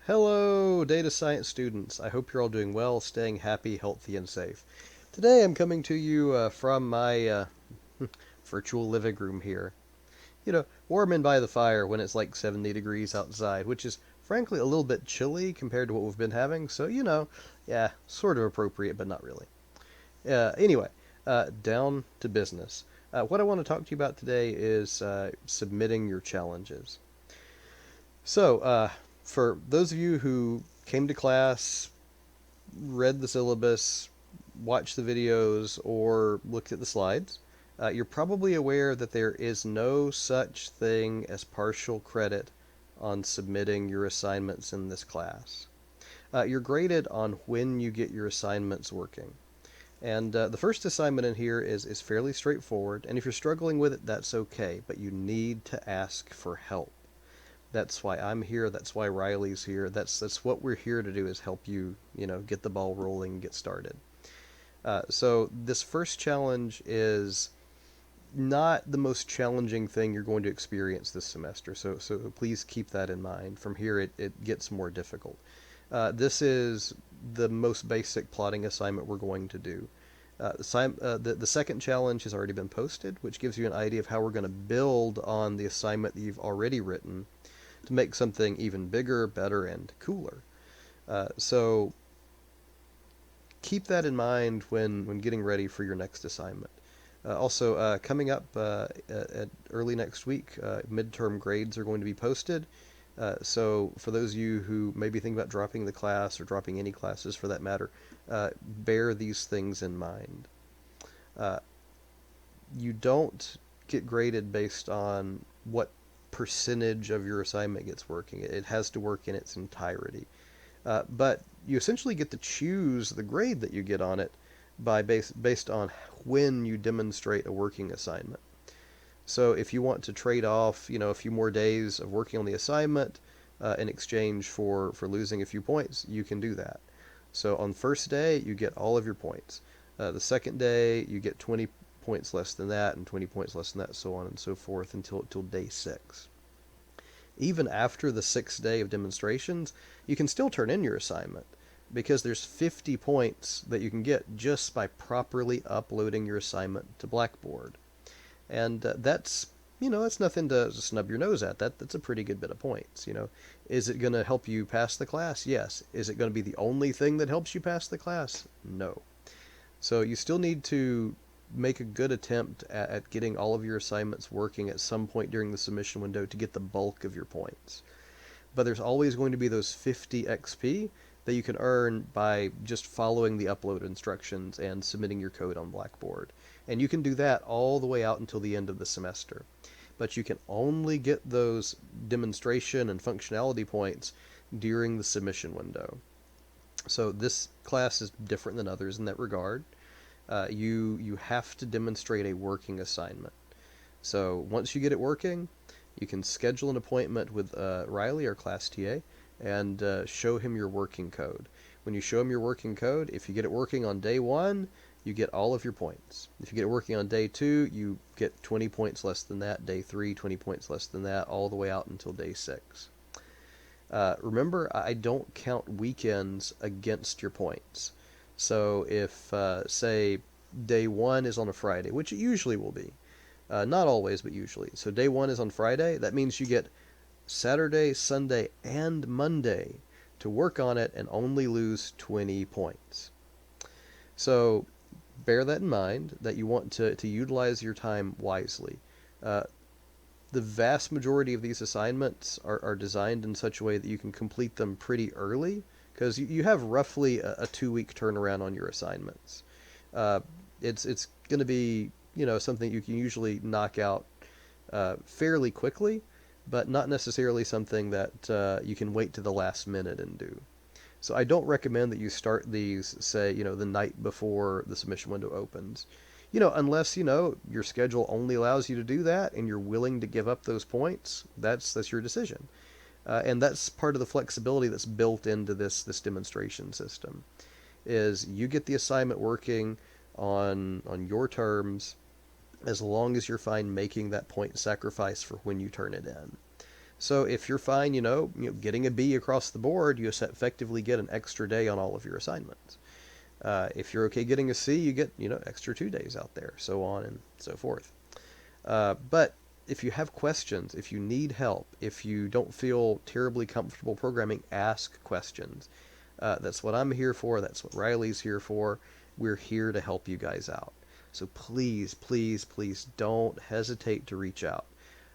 Hello, data science students. I hope you're all doing well, staying happy, healthy, and safe. Today I'm coming to you from my virtual living room here. Warming by the fire when it's like 70 degrees outside, which is frankly a little bit chilly compared to what we've been having. So, yeah, sort of appropriate, but not really. Anyway, down to business. What I want to talk to you about today is submitting your challenges. So, for those of you who came to class, read the syllabus, watched the videos, or looked at the slides, you're probably aware that there is no such thing as partial credit on submitting your assignments in this class. You're graded on when you get your assignments working. And the first assignment in here is fairly straightforward, and if you're struggling with it, that's okay, but you need to ask for help. That's why I'm here. That's why Riley's here. That's what we're here to do is help you, get the ball rolling and get started. So this first challenge is not the most challenging thing you're going to experience this semester. So please keep that in mind. From here, it gets more difficult. This is the most basic plotting assignment we're going to do. The second challenge has already been posted, which gives you an idea of how we're going to build on the assignment that you've already written to make something even bigger, better, and cooler. So keep that in mind when getting ready for your next assignment. Also, coming up at early next week, midterm grades are going to be posted. So for those of you who may be thinking about dropping the class or dropping any classes for that matter, bear these things in mind. You don't get graded based on what percentage of your assignment gets working. It has to work in its entirety. But you essentially get to choose the grade that you get on it based on when you demonstrate a working assignment. So if you want to trade off, a few more days of working on the assignment in exchange for losing a few points, you can do that. So on first day, you get all of your points. The second day, you get 20 points less than that and 20 points less than that, so on and so forth until day 6. Even after the 6th day of demonstrations, you can still turn in your assignment because there's 50 points that you can get just by properly uploading your assignment to Blackboard. And that's nothing to snub your nose at. That's a pretty good bit of points. Is it going to help you pass the class? Yes. Is it going to be the only thing that helps you pass the class? No. So you still need to make a good attempt at getting all of your assignments working at some point during the submission window to get the bulk of your points. But there's always going to be those 50 XP that you can earn by just following the upload instructions and submitting your code on Blackboard. And you can do that all the way out until the end of the semester. But you can only get those demonstration and functionality points during the submission window. So this class is different than others in that regard. You have to demonstrate a working assignment. So once you get it working, you can schedule an appointment with Riley, our class TA, and show him your working code. When you show him your working code, if you get it working on day 1, you get all of your points. If you get it working on day 2, you get 20 points less than that. Day 3, 20 points less than that, all the way out until day 6. Remember, I don't count weekends against your points. So if, say, day 1 is on a Friday, which it usually will be, not always, but usually. So day 1 is on Friday. That means you get Saturday, Sunday, and Monday to work on it and only lose 20 points. So bear that in mind, that you want to utilize your time wisely. The vast majority of these assignments are designed in such a way that you can complete them pretty early, because you have roughly a 2-week turnaround on your assignments. It's going to be something you can usually knock out fairly quickly, but not necessarily something that you can wait to the last minute and do. So I don't recommend that you start these, say, the night before the submission window opens. Unless, your schedule only allows you to do that and you're willing to give up those points, that's your decision. And that's part of the flexibility that's built into this demonstration system, is you get the assignment working on your terms as long as you're fine making that point sacrifice for when you turn it in. So if you're fine, getting a B across the board, you effectively get an extra day on all of your assignments. If you're okay getting a C, you get, extra 2 days out there, so on and so forth. But if you have questions, if you need help, if you don't feel terribly comfortable programming, ask questions. That's what I'm here for. That's what Riley's here for. We're here to help you guys out. So please, please, please don't hesitate to reach out.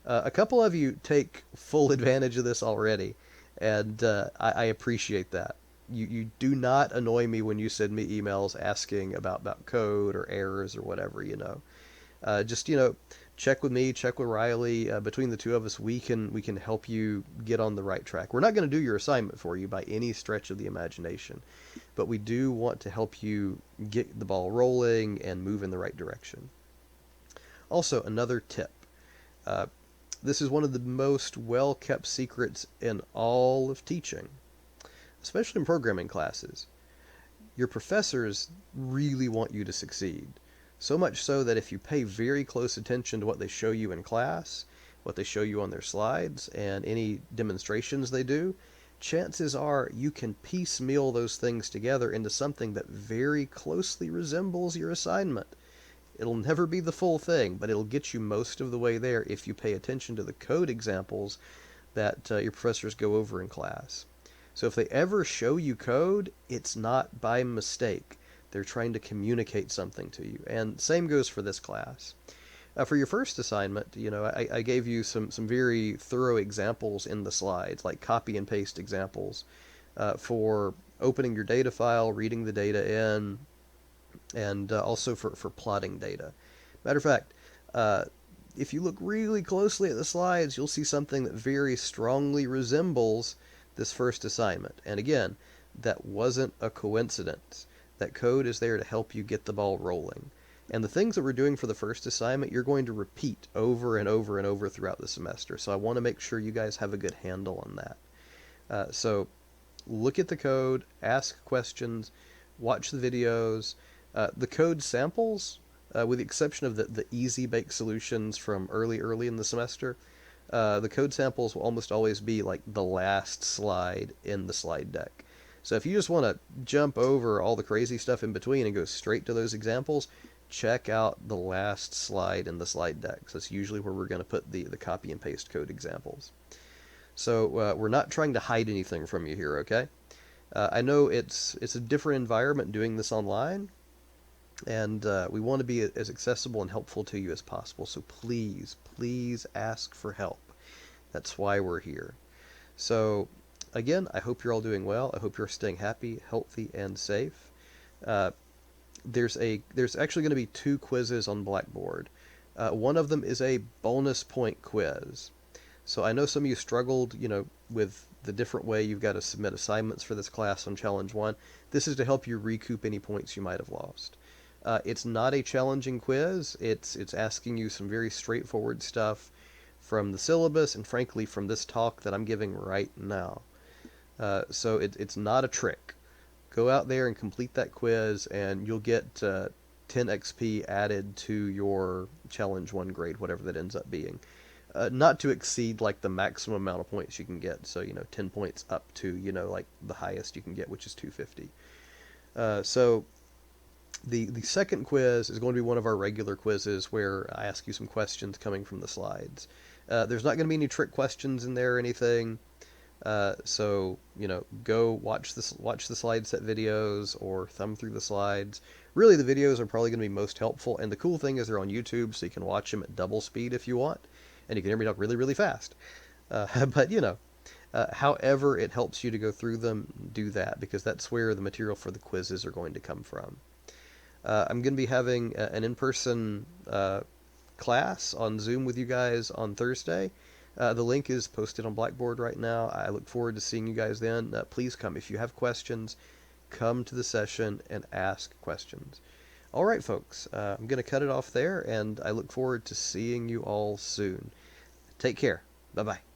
A couple of you take full advantage of this already, and I appreciate that. You do not annoy me when you send me emails asking about code or errors or whatever. Just check with me, check with Riley. Between the two of us, we can help you get on the right track. We're not going to do your assignment for you by any stretch of the imagination, but we do want to help you get the ball rolling and move in the right direction. Also, another tip. Uh, this is one of the most well-kept secrets in all of teaching, especially in programming classes. Your professors really want you to succeed. So much so that if you pay very close attention to what they show you in class, what they show you on their slides, and any demonstrations they do, chances are you can piecemeal those things together into something that very closely resembles your assignment. It'll never be the full thing, but it'll get you most of the way there if you pay attention to the code examples that your professors go over in class. So if they ever show you code, it's not by mistake. They're trying to communicate something to you. And same goes for this class. For your first assignment, I gave you some very thorough examples in the slides, like copy and paste examples for opening your data file, reading the data in, and also for plotting data. Matter of fact, if you look really closely at the slides, you'll see something that very strongly resembles this first assignment. And again, that wasn't a coincidence. That code is there to help you get the ball rolling. And the things that we're doing for the first assignment, you're going to repeat over and over and over throughout the semester. So I want to make sure you guys have a good handle on that. So look at the code, ask questions, watch the videos. The code samples, with the exception of the easy bake solutions from early in the semester, the code samples will almost always be like the last slide in the slide deck. So if you just want to jump over all the crazy stuff in between and go straight to those examples, check out the last slide in the slide deck. So that's usually where we're going to put the copy and paste code examples. So we're not trying to hide anything from you here, okay? I know it's a different environment doing this online, and we want to be as accessible and helpful to you as possible. So please, please ask for help. That's why we're here. So again, I hope you're all doing well. I hope you're staying happy, healthy, and safe. There's actually going to be 2 quizzes on Blackboard. One of them is a bonus point quiz. So I know some of you struggled, with the different way you've got to submit assignments for this class on Challenge 1. This is to help you recoup any points you might have lost. It's not a challenging quiz. It's asking you some very straightforward stuff from the syllabus and frankly from this talk that I'm giving right now. So it's not a trick. Go out there and complete that quiz and you'll get 10 XP added to your Challenge 1 grade, whatever that ends up being. Not to exceed like the maximum amount of points you can get. So, 10 points up to, like the highest you can get, which is 250. So the second quiz is going to be one of our regular quizzes where I ask you some questions coming from the slides. There's not going to be any trick questions in there or anything. So, go watch the slide set videos or thumb through the slides. Really, the videos are probably going to be most helpful. And the cool thing is they're on YouTube, so you can watch them at double speed if you want. And you can hear me talk really, really fast. But, however it helps you to go through them, do that, because that's where the material for the quizzes are going to come from. I'm going to be having an in-person class on Zoom with you guys on Thursday. The link is posted on Blackboard right now. I look forward to seeing you guys then. Please come. If you have questions, come to the session and ask questions. All right, folks. I'm going to cut it off there, and I look forward to seeing you all soon. Take care. Bye-bye.